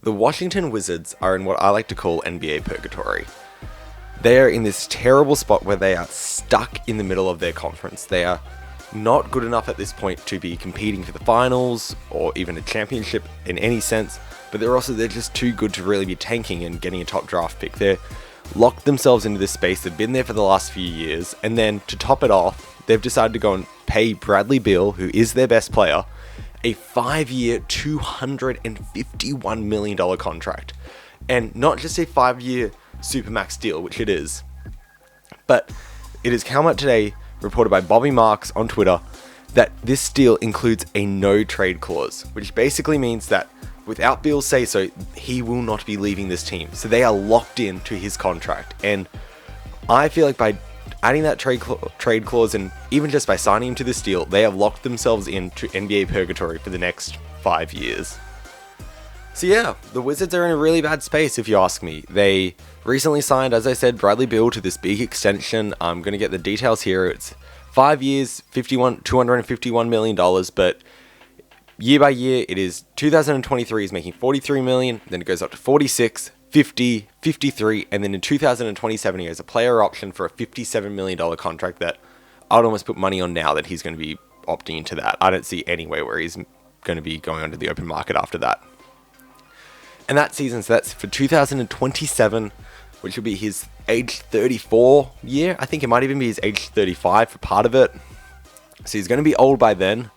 The Washington Wizards are in what I like to call NBA purgatory. They are in this terrible spot where they are stuck in the middle of their conference. They are not good enough at this point to be competing for the finals or even a championship in any sense, but they're just too good to really be tanking and getting a top draft pick. They're locked themselves into this space. They've been there for the last few years, and then to top it off, they've decided to go and pay Bradley Beal, who is their best player, a 5-year, $251 million contract. And not just a 5-year Supermax deal, which it is, but it has come out today, reported by Bobby Marks on Twitter, that this deal includes a no trade clause, which basically means that without Beal's say so, he will not be leaving this team. So they are locked in to his contract. And I feel like by adding that trade clause and even just by signing him to this deal, they have locked themselves into NBA purgatory for the next 5 years. So yeah, the Wizards are in a really bad space if you ask me. They recently signed, as I said, Bradley Beal to this big extension. I'm going to get the details here. It's 5 years, $251 million, but year by year, it is 2023 is making $43 million, then it goes up to 46, 50, 53, and then in 2027 he has a player option for a $57 million contract that I'd almost put money on now that he's going to be opting into that. I don't see any way where he's going to be going onto the open market after that. And that season, so that's for 2027, which will be his age 34 year. I think it might even be his age 35 for part of it. So he's going to be old by then.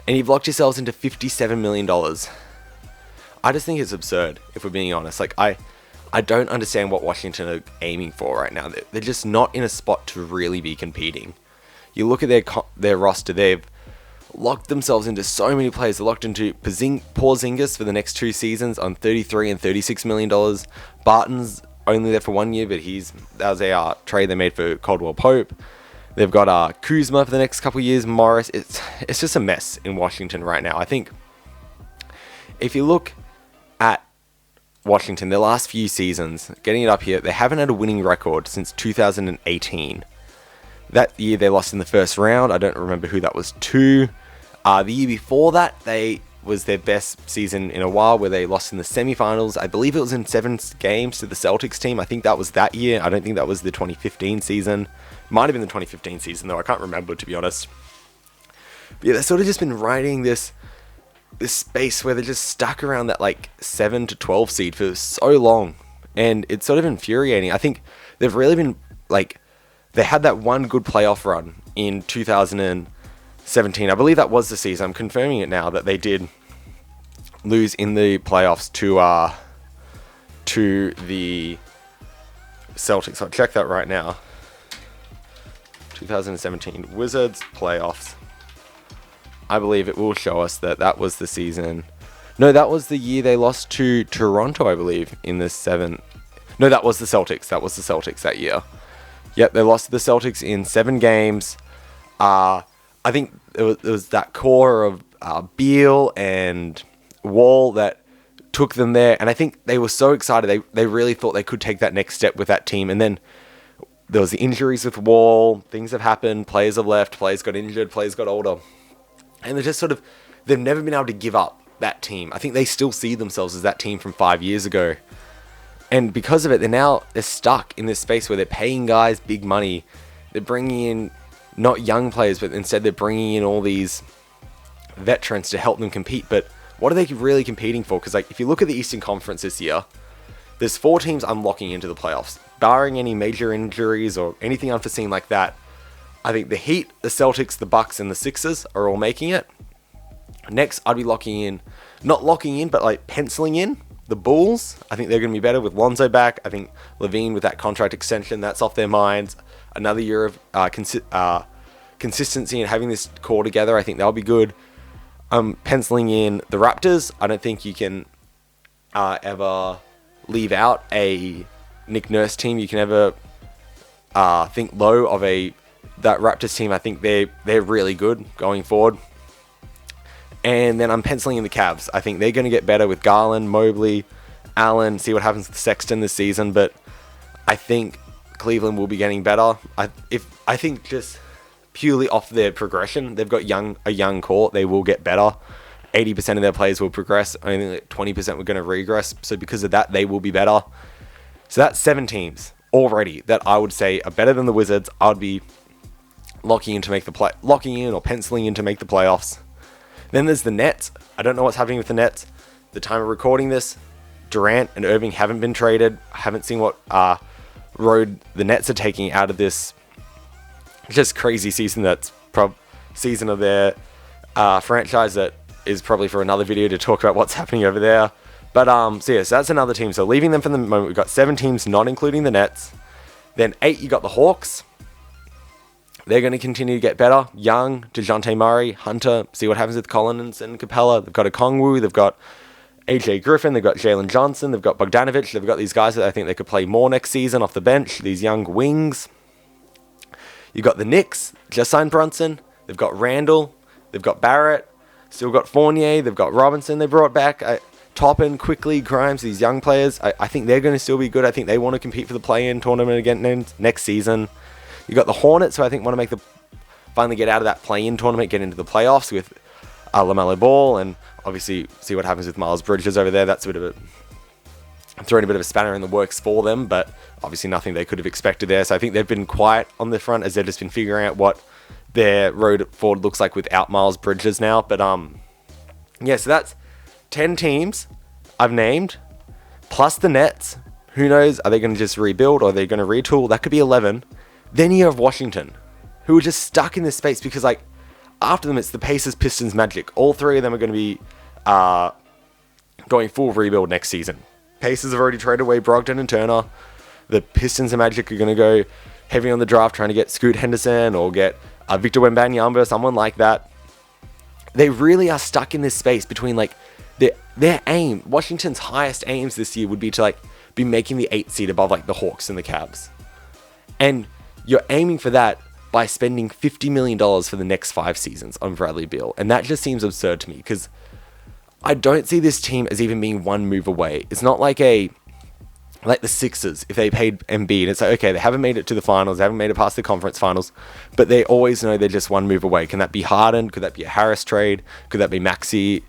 And you've locked yourselves into $57 million. I just think it's absurd, if we're being honest. Like, I don't understand what Washington are aiming for right now. They're just not in a spot to really be competing. You look at their roster, they've locked themselves into so many players. They're locked into Porzingis for the next 2 seasons on $33 and $36 million. Barton's only there for 1 year, but that was a trade they made for Caldwell Pope. They've got Kuzma for the next couple years, Morris. It's just a mess in Washington right now. I think if you look at Washington, their last few seasons, getting it up here, they haven't had a winning record since 2018. That year they lost in the first round. I don't remember who that was to. The year before that, was their best season in a while, where they lost in the semifinals. I believe it was in 7 games to the Celtics team. I think that was that year. I don't think that was the 2015 season. Might have been the 2015 season, though. I can't remember, to be honest. But yeah, they've sort of just been riding this space where they're just stuck around that 7 to 12 seed for so long. And it's sort of infuriating. I think they've really been, they had that one good playoff run in 2017. I believe that was the season. I'm confirming it now that they did lose in the playoffs to the Celtics. I'll check that right now. 2017 Wizards playoffs. I believe it will show us that was the season. No, that was the year they lost to Toronto, I believe, in the 7. No, that was the Celtics. That was the Celtics that year. Yep, they lost to the Celtics in 7 games. I think it was that core of Beal and Wall that took them there. And I think they were so excited. They really thought they could take that next step with that team. And then there was the injuries with Wall. Things have happened. Players have left. Players got injured. Players got older. And they're just they've never been able to give up that team. I think they still see themselves as that team from 5 years ago. And because of it, they're stuck in this space where they're paying guys big money. They're bringing in not young players, but instead they're bringing in all these veterans to help them compete. But what are they really competing for? Because if you look at the Eastern Conference this year, there's 4 teams I'm locking into the playoffs. Barring any major injuries or anything unforeseen like that, I think the Heat, the Celtics, the Bucks, and the Sixers are all making it. Next, I'd be penciling in the Bulls. I think they're going to be better with Lonzo back. I think Levine with that contract extension, that's off their minds. Another year of consistency and having this core together, I think that'll be good. I'm penciling in the Raptors. I don't think you can ever leave out a Nick Nurse team. You can ever think low of that Raptors team. I think they're really good going forward. And then I'm penciling in the Cavs. I think they're going to get better with Garland, Mobley, Allen, see what happens with Sexton this season. But I think Cleveland will be getting better. I think just purely off their progression, they've got a young core. They will get better. 80% of their players will progress, only like 20% were going to regress. So because of that, they will be better. So that's 7 teams already that I would say are better than the Wizards. I would be locking in or penciling in to make the playoffs. Then there's the Nets. I don't know what's happening with the Nets. The time of recording this, Durant and Irving haven't been traded. I haven't seen what road the Nets are taking out of this just crazy season season of their franchise that is probably for another video to talk about what's happening over there. But so that's another team. So leaving them for the moment, we've got 7 teams, not including the Nets. Then 8, you got the Hawks. They're going to continue to get better. Young, DeJounte Murray, Hunter. See what happens with Collins and Capella. They've got Okongwu. They've got AJ Griffin. They've got Jalen Johnson. They've got Bogdanovic. They've got these guys that I think they could play more next season off the bench. These young wings. You got the Knicks. Just signed Brunson. They've got Randall. They've got Barrett. Still got Fournier. They've got Robinson. They brought back Toppin, Quickly, Grimes. These young players. I think they're going to still be good. I think they want to compete for the play-in tournament again next season. You got the Hornets, who I think want to finally get out of that play-in tournament, get into the playoffs with LaMelo Ball, and obviously see what happens with Miles Bridges over there. That's throwing a bit of a spanner in the works for them, but obviously nothing they could have expected there. So I think they've been quiet on the front as they've just been figuring out what their road forward looks like without Miles Bridges now. But so that's 10 teams I've named, plus the Nets. Who knows? Are they going to just rebuild or are they going to retool? That could be 11. Then you have Washington, who are just stuck in this space because, after them, it's the Pacers, Pistons, Magic. All 3 of them are going to be going full rebuild next season. Pacers have already traded away Brogdon and Turner. The Pistons and Magic are going to go heavy on the draft, trying to get Scoot Henderson or get Victor Wembanyama, someone like that. They really are stuck in this space between, their aim. Washington's highest aims this year would be to, be making the 8th seed above, the Hawks and the Cavs. And you're aiming for that by spending $50 million for the next 5 seasons on Bradley Beal. And that just seems absurd to me because I don't see this team as even being one move away. It's not like the Sixers, if they paid Embiid. It's okay, they haven't made it to the finals, they haven't made it past the conference finals, but they always know they're just one move away. Can that be Harden? Could that be a Harris trade? Could that be Maxey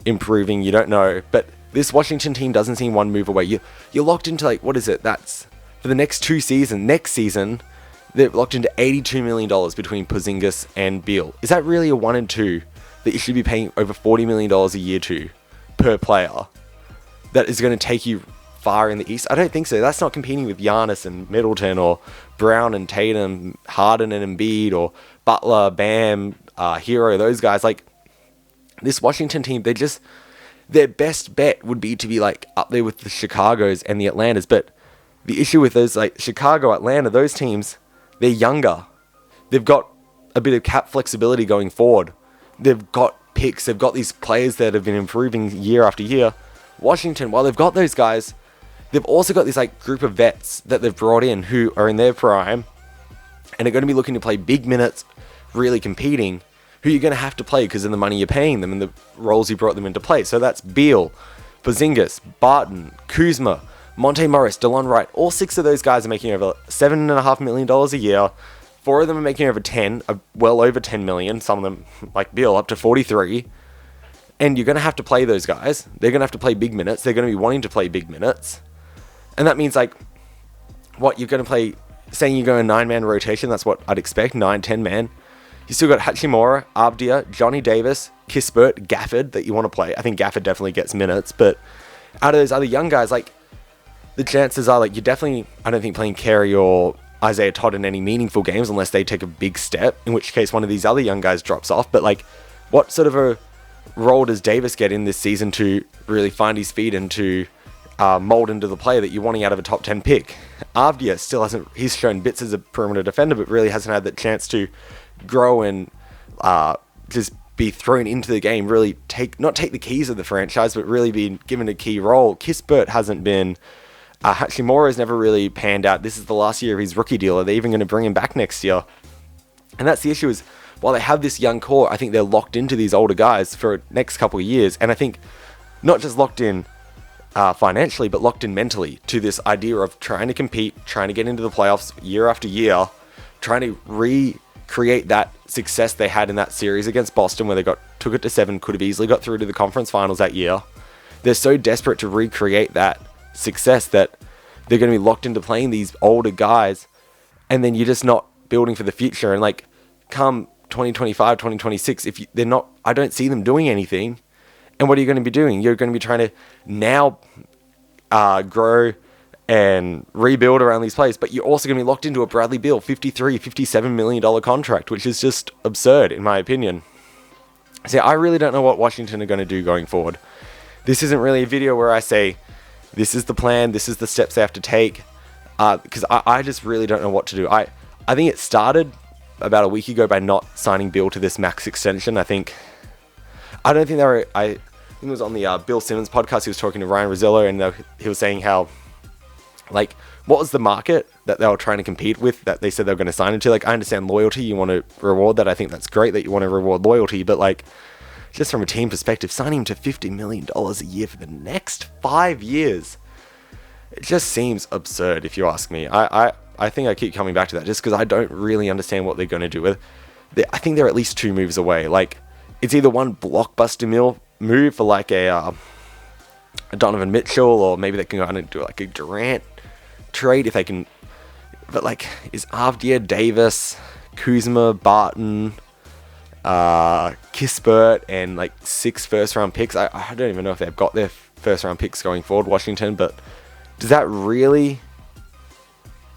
improving? You don't know. But this Washington team doesn't seem one move away. You're locked into, what is it? That's for the next 2 seasons. Next season, they're locked into $82 million between Porzingis and Beal. Is that really a 1 and 2 that you should be paying over $40 million a year to per player that is going to take you far in the East? I don't think so. That's not competing with Giannis and Middleton or Brown and Tatum, Harden and Embiid or Butler, Bam, Hero, those guys. This Washington team, their best bet would be to be up there with the Chicagos and the Atlantas, but the issue with those Chicago, Atlanta, those teams, they're younger. They've got a bit of cap flexibility going forward. They've got picks. They've got these players that have been improving year after year. Washington, while they've got those guys, they've also got this group of vets that they've brought in who are in their prime and are going to be looking to play big minutes, really competing, who you're going to have to play because of the money you're paying them and the roles you brought them into play. So that's Beal, Porzingis, Barton, Kuzma, Monte Morris, DeLon Wright. All 6 of those guys are making over $7.5 million a year. 4 of them are making over 10, well over 10 million. Some of them, like Beal, up to 43. And you're going to have to play those guys. They're going to have to play big minutes. They're going to be wanting to play big minutes. And that means, what you're going to play, saying you go a 9-man rotation, that's what I'd expect, 9, 10-man. You still got Hachimura, Abdia, Johnny Davis, Kispert, Gafford that you want to play. I think Gafford definitely gets minutes. But out of those other young guys, the chances are, you're definitely, I don't think, playing Carey or Isaiah Todd in any meaningful games unless they take a big step, in which case one of these other young guys drops off. But, what sort of a role does Davis get in this season to really find his feet and to mold into the player that you're wanting out of a top 10 pick? Avdia still hasn't, he's shown bits as a perimeter defender, but really hasn't had the chance to grow and just be thrown into the game, really not take the keys of the franchise, but really be given a key role. Kispert hasn't been. Hachimura has never really panned out. This is the last year of his rookie deal. Are they even going to bring him back next year? And that's the issue is, while they have this young core, I think they're locked into these older guys for the next couple of years. And I think not just locked in financially, but locked in mentally to this idea of trying to compete, trying to get into the playoffs year after year, trying to create that success they had in that series against Boston, where they took it to 7, could have easily got through to the conference finals that year. They're so desperate to recreate that success that they're going to be locked into playing these older guys, and then you're just not building for the future. And like, come 2025, 2026, they're not, I don't see them doing anything. And what are you going to be doing? You're going to be trying to now grow and rebuild around these players, but you're also going to be locked into a Bradley Beal $53, $57 million contract, which is just absurd in my opinion. See, I really don't know what Washington are going to do going forward. This isn't really a video where I say, this is the plan, this is the steps they have to take, because I just really don't know what to do. I think it started about a week ago by not signing Beal to this max extension. I think it was on the Bill Simmons podcast. He was talking to Ryan Rosillo, and he was saying how, like, what was the market that they were trying to compete with that they said they were going to sign into? Like, I understand loyalty, you want to reward that. I think that's great that you want to reward loyalty, but like, just from a team perspective, signing him to $50 million a year for the next 5 years, it just seems absurd if you ask me. I think I keep coming back to that just because I don't really understand what they're going to do with it. I think they're at least 2 moves away. Like, it's either one blockbuster move for like a Donovan Mitchell, or maybe they can go out and do like a Durant trade if they can. But like, is Avdija, Davis, Kuzma, Barton, Kispert, and like 6 first-round picks? I don't even know if they've got their first-round picks going forward, Washington, but does that really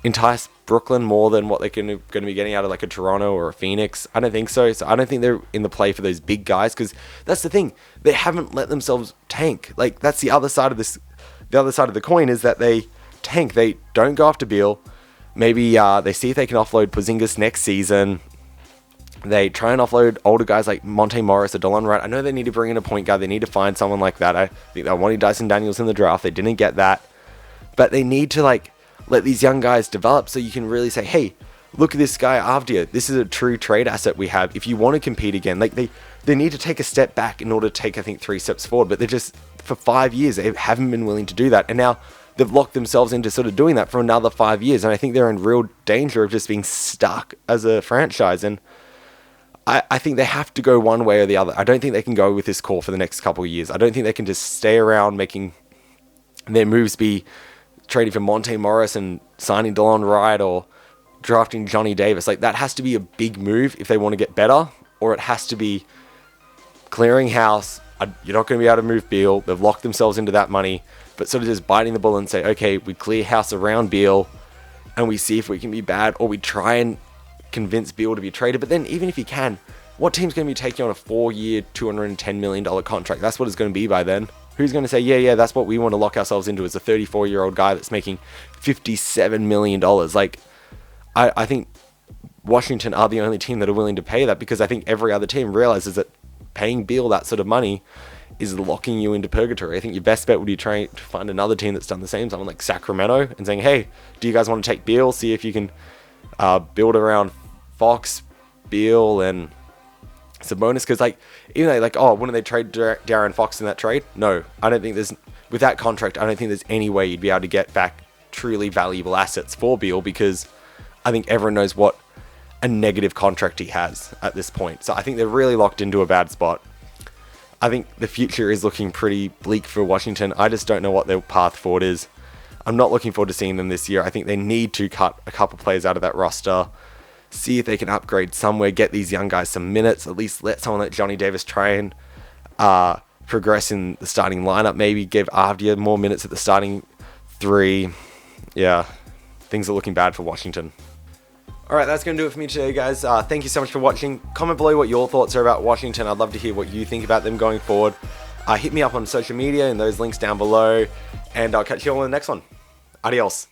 entice Brooklyn more than what they're going to be getting out of like a Toronto or a Phoenix? I don't think so. So I don't think they're in the play for those big guys, because that's the thing. They haven't let themselves tank. Like, that's the other side of this. The other side of the coin is that they tank. They don't go after Beal. Maybe they see if they can offload Porzingis next season. They try and offload older guys like Monte Morris or Delon Wright. I know they need to bring in a point guard. They need to find someone like that. I think they wanted Dyson Daniels in the draft. They didn't get that. But they need to like let these young guys develop so you can really say, hey, look at this guy, Avdija. This is a true trade asset we have. If you want to compete again, like they need to take a step back in order to take, I think, 3 steps forward. But they're just, for 5 years, they haven't been willing to do that. And now they've locked themselves into sort of doing that for another 5 years. And I think they're in real danger of just being stuck as a franchise. And I think they have to go one way or the other. I don't think they can go with this core for the next couple of years. I don't think they can just stay around making their moves be trading for Monte Morris and signing Delon Wright or drafting Johnny Davis. Like, that has to be a big move if they want to get better, or it has to be clearing house. You're not going to be able to move Beal. They've locked themselves into that money, but sort of just biting the bullet and say, okay, we clear house around Beal and we see if we can be bad, or we try and convince Beal to be traded. But then even if you can, what team's going to be taking on a 4-year, $210 million contract? That's what it's going to be by then. Who's going to say, yeah, that's what we want to lock ourselves into, as a 34-year-old guy that's making $57 million? Like, I think Washington are the only team that are willing to pay that, because I think every other team realizes that paying Beal that sort of money is locking you into purgatory. I think your best bet would be trying to find another team that's done the same, someone like Sacramento, and saying, hey, do you guys want to take Beal? See if you can build around Fox, Beal, and Sabonis, because like, even though like, oh, wouldn't they trade Darren Fox in that trade? No, I don't think with that contract, I don't think there's any way you'd be able to get back truly valuable assets for Beal, because I think everyone knows what a negative contract he has at this point. So I think they're really locked into a bad spot. I think the future is looking pretty bleak for Washington. I just don't know what their path forward is. I'm not looking forward to seeing them this year. I think they need to cut a couple players out of that roster, see if they can upgrade somewhere, get these young guys some minutes, at least let someone like Johnny Davis try and progress in the starting lineup, maybe give Avdija more minutes at the starting 3. Yeah, things are looking bad for Washington. Alright, that's going to do it for me today, guys. Thank you so much for watching. Comment below what your thoughts are about Washington. I'd love to hear what you think about them going forward. Hit me up on social media and those links down below, and I'll catch you all in the next one. Adios.